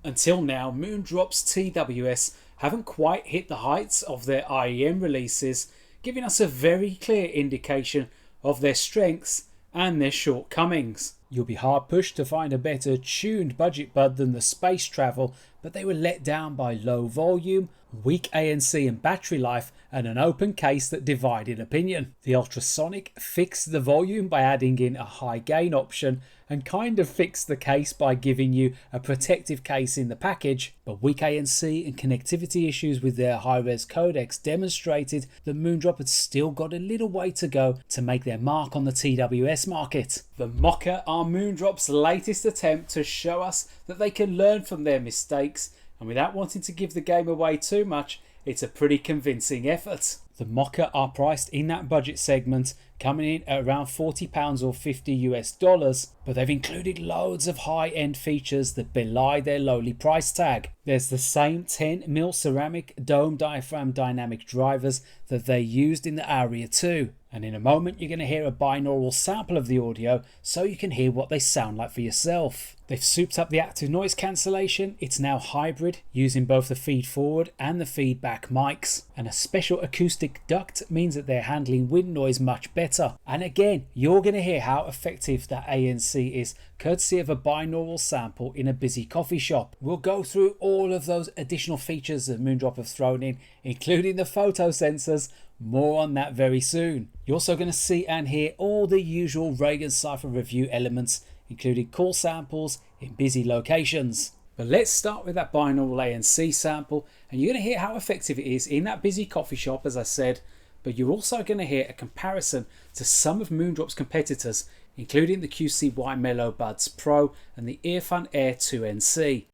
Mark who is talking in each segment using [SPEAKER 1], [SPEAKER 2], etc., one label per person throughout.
[SPEAKER 1] Until now, Moondrop's TWS haven't quite hit the heights of their IEM releases, giving us a very clear indication of their strengths and their shortcomings. You'll be hard pushed to find a better tuned budget bud than the Space Travel, but they were let down by low volume, weak ANC and battery life, and an open case that divided opinion. The ULTRASONIC fixed the volume by adding in a high gain option and kind of fixed the case by giving you a protective case in the package, but weak ANC and connectivity issues with their high-res codecs demonstrated that Moondrop had still got a little way to go to make their mark on the TWS market. The Moca are Moondrop's latest attempt to show us that they can learn from their mistakes, and without wanting to give the game away too much, it's a pretty convincing effort. The Moca are priced in that budget segment, coming in at around £40 or $50 US, but they've included loads of high-end features that belie their lowly price tag. There's the same 10mm ceramic dome diaphragm dynamic drivers that they used in the Aria 2, and in a moment you're going to hear a binaural sample of the audio so you can hear what they sound like for yourself. They've souped up the active noise cancellation. It's now hybrid, using both the feed forward and the feedback mics, and a special acoustic duct means that they're handling wind noise much better. And again, you're going to hear how effective that ANC is, courtesy of a binaural sample in a busy coffee shop. We'll go through all of those additional features that Moondrop have thrown in, including the photo sensors. More on that very soon. You're also going to see and hear all the usual ReganCipher review elements, including call samples in busy locations. But let's start with that binaural ANC sample, and you're going to hear how effective it is in that busy coffee shop, as I said, but you're also going to hear a comparison to some of Moondrop's competitors, including the QCY Mellow Buds Pro and the Earfun Air 2 NC.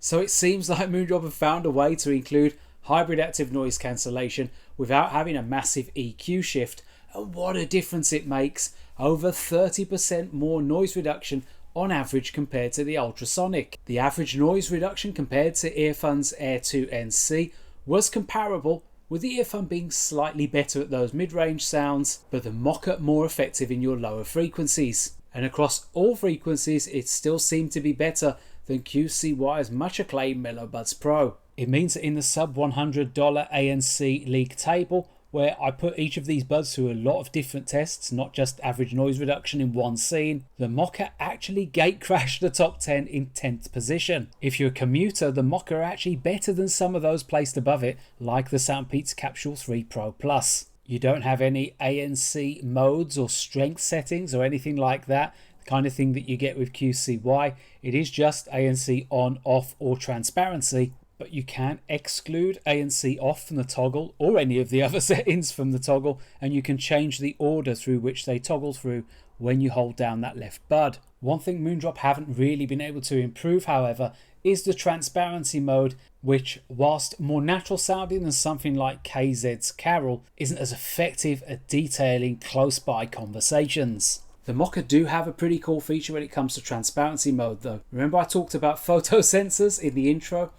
[SPEAKER 1] So it seems like Moondrop have found a way to include hybrid active noise cancellation without having a massive EQ shift, and what a difference it makes. Over 30% more noise reduction on average compared to the ULTRASONIC. The average noise reduction compared to Earfun's Air 2 NC was comparable, with the Earfun being slightly better at those mid-range sounds, but the Moca more effective in your lower frequencies. And across all frequencies it still seemed to be better than QCY's much acclaimed Mellow Buds Pro. It means that in the sub $100 ANC League Table, where I put each of these buds through a lot of different tests, not just average noise reduction in one scene, the Moca actually gate crashed the top 10 in 10th position. If you're a commuter, the Moca are actually better than some of those placed above it, like the Soundpeats Capsule 3 Pro Plus. You don't have any ANC modes or strength settings or anything like that, the kind of thing that you get with QCY. It is just ANC on, off or transparency, but you can exclude ANC off from the toggle or any of the other settings from the toggle, and you can change the order through which they toggle through when you hold down that left bud. One thing Moondrop haven't really been able to improve, however, is the transparency mode, which, whilst more natural sounding than something like KZ's Carol, isn't as effective at detailing close by conversations. The Moca do have a pretty cool feature when it comes to transparency mode though. Remember I talked about photo sensors in the intro?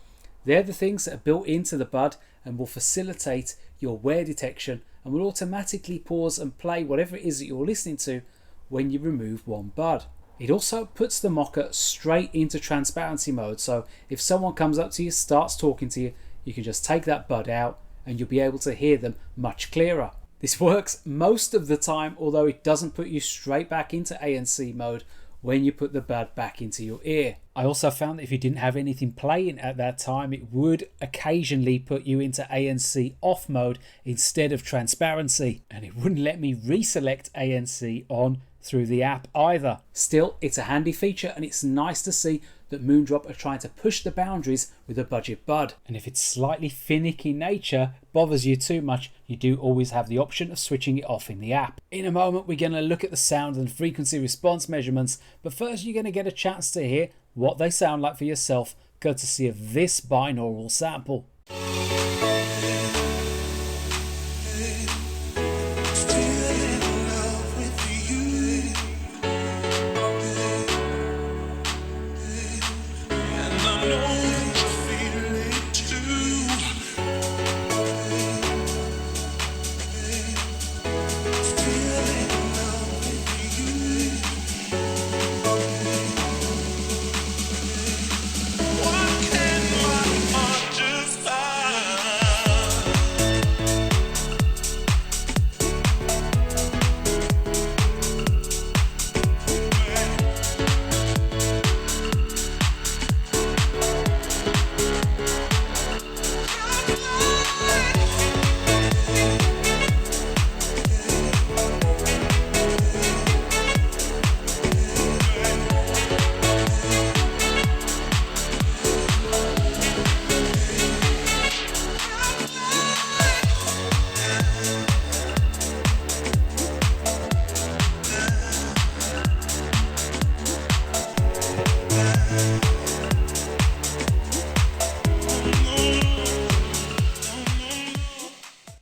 [SPEAKER 1] They're the things that are built into the bud and will facilitate your wear detection and will automatically pause and play whatever it is that you're listening to when you remove one bud. It also puts the Moca straight into transparency mode, so if someone comes up to you, starts talking to you, you can just take that bud out and you'll be able to hear them much clearer. This works most of the time, although it doesn't put you straight back into ANC mode when you put the bud back into your ear. I also found that if you didn't have anything playing at that time, it would occasionally put you into ANC off mode instead of transparency, and it wouldn't let me reselect ANC on through the app either. Still, it's a handy feature and it's nice to see that Moondrop are trying to push the boundaries with a budget bud. And if its slightly finicky nature bothers you too much, you do always have the option of switching it off in the app. In a moment, we're going to look at the sound and frequency response measurements, but first you're going to get a chance to hear what they sound like for yourself, courtesy of this binaural sample.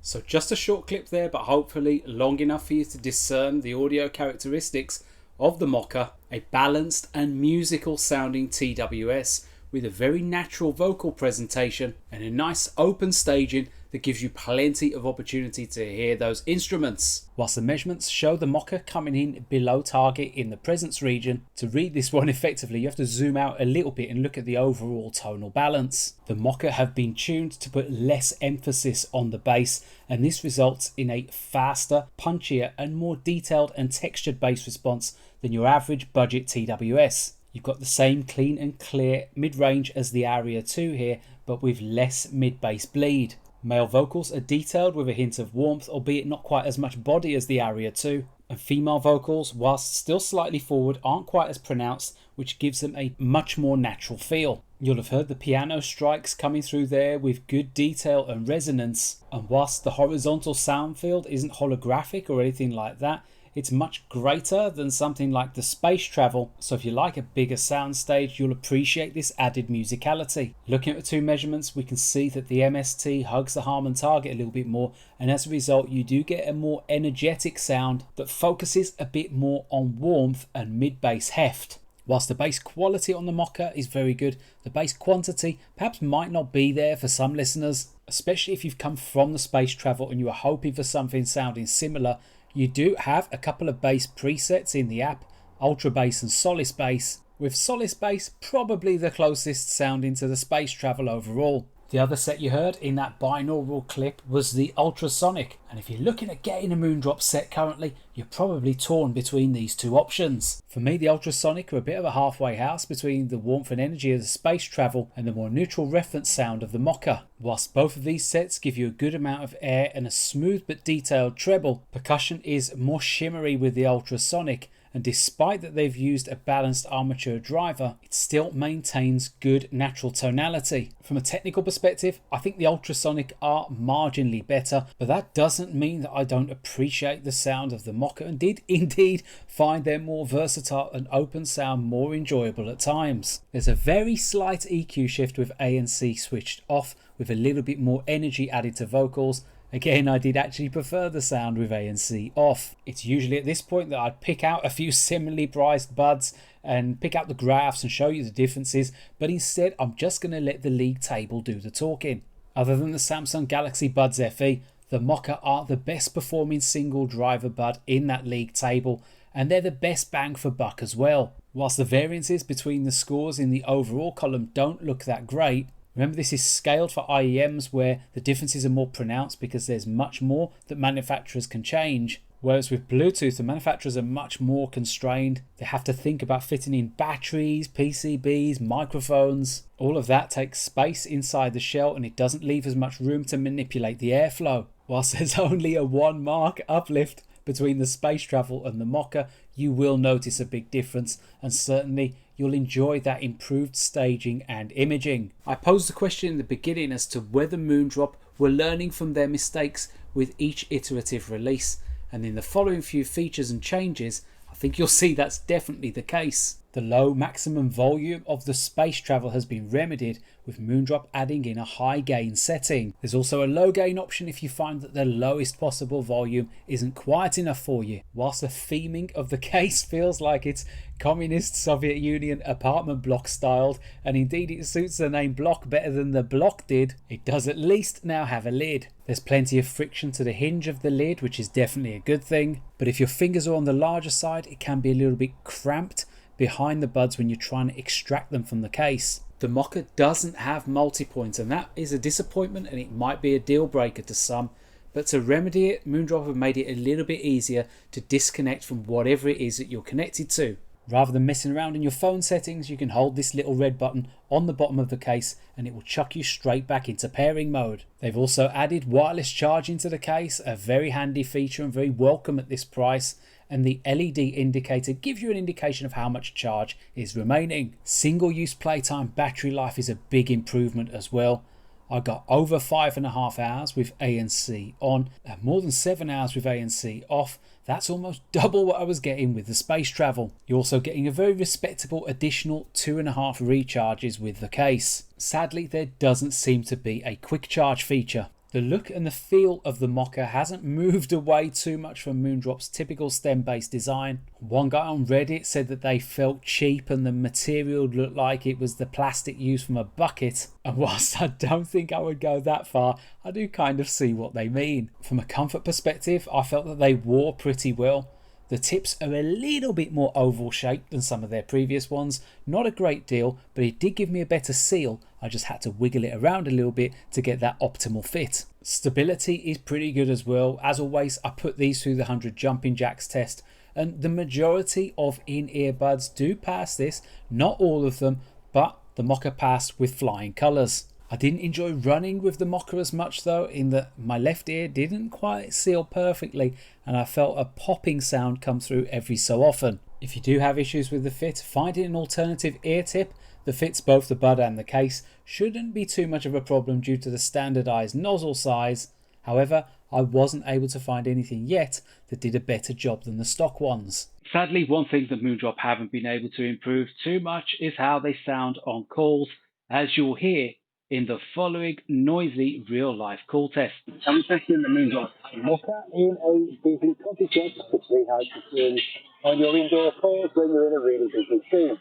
[SPEAKER 1] So just a short clip there, but hopefully long enough for you to discern the audio characteristics of the Moca, a balanced and musical sounding TWS with a very natural vocal presentation and a nice open staging that gives you plenty of opportunity to hear those instruments. Whilst the measurements show the Moca coming in below target in the presence region, to read this one effectively you have to zoom out a little bit and look at the overall tonal balance. The Moca have been tuned to put less emphasis on the bass, and this results in a faster, punchier and more detailed and textured bass response than your average budget TWS. You've got the same clean and clear mid-range as the Aria 2 here, but with less mid-bass bleed. Male vocals are detailed with a hint of warmth, albeit not quite as much body as the Aria 2. And female vocals, whilst still slightly forward, aren't quite as pronounced, which gives them a much more natural feel. You'll have heard the piano strikes coming through there with good detail and resonance. And whilst the horizontal sound field isn't holographic or anything like that, it's much greater than something like the Space Travel, so if you like a bigger soundstage, you'll appreciate this added musicality. Looking at the two measurements, we can see that the MST hugs the Harman target a little bit more, and as a result you do get a more energetic sound that focuses a bit more on warmth and mid-bass heft. Whilst the bass quality on the Moca is very good, the bass quantity perhaps might not be there for some listeners, especially if you've come from the Space Travel and you are hoping for something sounding similar. You do have a couple of bass presets in the app, Ultra Bass and Solace Bass, with Solace Bass probably the closest sounding to the Space Travel overall. The other set you heard in that binaural clip was the Ultrasonic, and if you're looking at getting a Moondrop set currently, you're probably torn between these two options. For me, the Ultrasonic are a bit of a halfway house between the warmth and energy of the Space Travel and the more neutral reference sound of the Moca. Whilst both of these sets give you a good amount of air and a smooth but detailed treble, percussion is more shimmery with the Ultrasonic, and despite that they've used a balanced armature driver, it still maintains good natural tonality. From a technical perspective, I think the Ultrasonic are marginally better, but that doesn't mean that I don't appreciate the sound of the Moca and did indeed find their more versatile and open sound more enjoyable at times. There's a very slight EQ shift with ANC switched off, with a little bit more energy added to vocals. Again, I did actually prefer the sound with ANC off. It's usually at this point that I'd pick out a few similarly priced buds and pick out the graphs and show you the differences, but instead I'm just going to let the league table do the talking. Other than the Samsung Galaxy Buds FE, the Moca are the best performing single driver bud in that league table, and they're the best bang for buck as well. Whilst the variances between the scores in the overall column don't look that great, remember, this is scaled for IEMs where the differences are more pronounced because there's much more that manufacturers can change. Whereas with Bluetooth, the manufacturers are much more constrained. They have to think about fitting in batteries, PCBs, microphones. All of that takes space inside the shell and it doesn't leave as much room to manipulate the airflow. Whilst there's only a 1 mark uplift between the Space Travel and the Moca, you will notice a big difference, and certainly you'll enjoy that improved staging and imaging. I posed the question in the beginning as to whether Moondrop were learning from their mistakes with each iterative release, and in the following few features and changes, I think you'll see that's definitely the case. The low maximum volume of the space travel has been remedied, with Moondrop adding in a high gain setting. There's also a low gain option if you find that the lowest possible volume isn't quiet enough for you. Whilst the theming of the case feels like it's communist Soviet Union apartment block styled, and indeed it suits the name block better than the block did, it does at least now have a lid. There's plenty of friction to the hinge of the lid, which is definitely a good thing, but if your fingers are on the larger side, it can be a little bit cramped behind the buds when you're trying to extract them from the case. The Moca doesn't have multi-point, and that is a disappointment, and it might be a deal breaker to some, but to remedy it, Moondrop have made it a little bit easier to disconnect from whatever it is that you're connected to. Rather than messing around in your phone settings, you can hold this little red button on the bottom of the case and it will chuck you straight back into pairing mode. They've also added wireless charging to the case, a very handy feature and very welcome at this price, and the LED indicator gives you an indication of how much charge is remaining. Single use playtime battery life is a big improvement as well. I got over 5.5 hours with ANC on and more than 7 hours with ANC off. That's almost double what I was getting with the space travel. You're also getting a very respectable additional 2.5 recharges with the case. Sadly, there doesn't seem to be a quick charge feature. The look and the feel of the Moca hasn't moved away too much from Moondrop's typical stem-based design. One guy on Reddit said that they felt cheap and the material looked like it was the plastic used from a bucket. And whilst I don't think I would go that far, I do kind of see what they mean. From a comfort perspective, I felt that they wore pretty well. The tips are a little bit more oval shaped than some of their previous ones. Not a great deal, but it did give me a better seal. I just had to wiggle it around a little bit to get that optimal fit. Stability is pretty good as well. As always, I put these through the 100 jumping jacks test, and the majority of in-ear buds do pass this. Not all of them, but the Moca passed with flying colours. I didn't enjoy running with the Moca as much though, in that my left ear didn't quite seal perfectly and I felt a popping sound come through every so often. If you do have issues with the fit, finding an alternative ear tip that fits both the bud and the case shouldn't be too much of a problem due to the standardised nozzle size. However, I wasn't able to find anything yet that did a better job than the stock ones. Sadly, one thing that Moondrop haven't been able to improve too much is how they sound on calls, as you'll hear in the following noisy real-life call test.
[SPEAKER 2] I'm testing the Moondrop Moca in a busy coffee shop, which we hope to see on your indoor calls when you're in a really busy scene.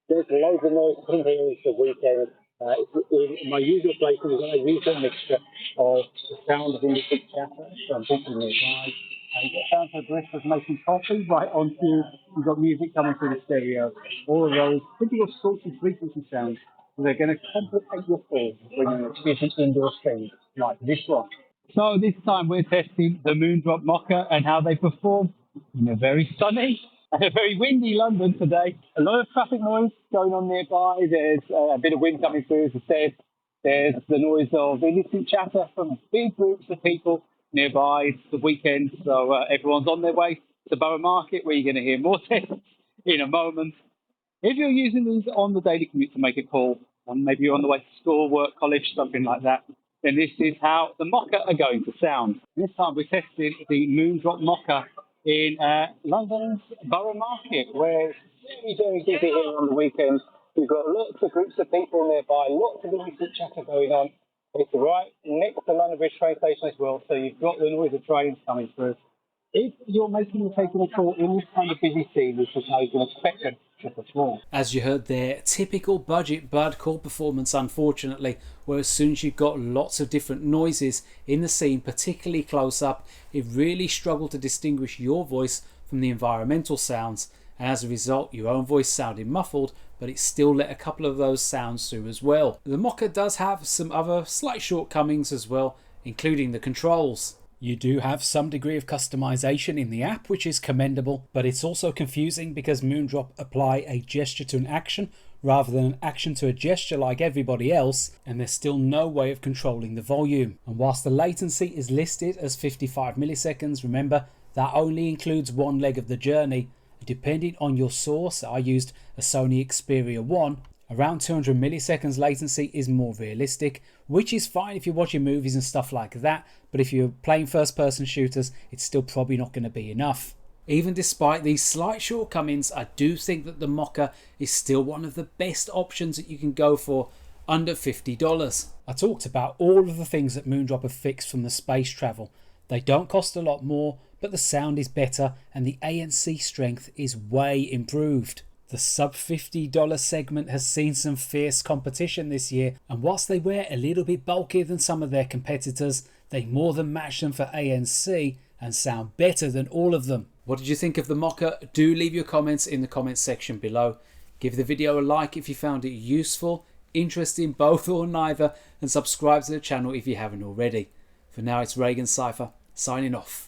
[SPEAKER 2] There's loads of noise in here the weekend. In my usual place, we've got a usual mixture of the sound of industry chatter from people nearby, and you've got sound for baristas making coffee right on cue. You've got music coming through the stereo. All of those typical sorts of frequency sounds. They're going to complicate your call when you're in a busy indoor scene like this one. So this time we're testing the Moondrop Moca and how they perform in a very sunny and a very windy London today. A lot of traffic noise going on nearby. There's a bit of wind coming through, as I said. There's the noise of illicit chatter from big groups of people nearby. It's the weekend, so everyone's on their way to Borough Market, where you're going to hear more tests in a moment. If you're using these on the daily commute to make a call, and maybe you're on the way to school, work, college, something like that, then this is how the Moca are going to sound. This time we're testing the Moondrop Moca in London's Borough Market, where it's very, very busy here on the weekends. We've got lots of groups of people nearby, lots of illicit chatter going on. It's right next to London Bridge train station as well, so you've got the noise of trains coming through. If you're making or taking a call in this kind of busy scene, this is how you can expect them to perform.
[SPEAKER 1] As you heard there, typical budget bud call performance, unfortunately, where as soon as you've got lots of different noises in the scene, particularly close up, it really struggled to distinguish your voice from the environmental sounds, and as a result your own voice sounded muffled, but it still let a couple of those sounds through as well. The Moca does have some other slight shortcomings as well, including the controls. You do have some degree of customization in the app, which is commendable, but it's also confusing because Moondrop apply a gesture to an action rather than an action to a gesture like everybody else, and there's still no way of controlling the volume. And whilst the latency is listed as 55 milliseconds, remember that only includes one leg of the journey. Depending on your source, I used a Sony Xperia 1. Around 200 milliseconds latency is more realistic, which is fine if you're watching movies and stuff like that, but if you're playing first person shooters, it's still probably not going to be enough. Even despite these slight shortcomings, I do think that the Moca is still one of the best options that you can go for under $50. I talked about all of the things that Moondrop have fixed from the space travel. They don't cost a lot more, but the sound is better and the ANC strength is way improved. The sub $50 segment has seen some fierce competition this year, and whilst they were a little bit bulkier than some of their competitors, they more than match them for ANC and sound better than all of them. What did you think of the Moca? Do leave your comments in the comments section below. Give the video a like if you found it useful, interesting, both or neither, and subscribe to the channel if you haven't already. For now, it's ReganCipher signing off.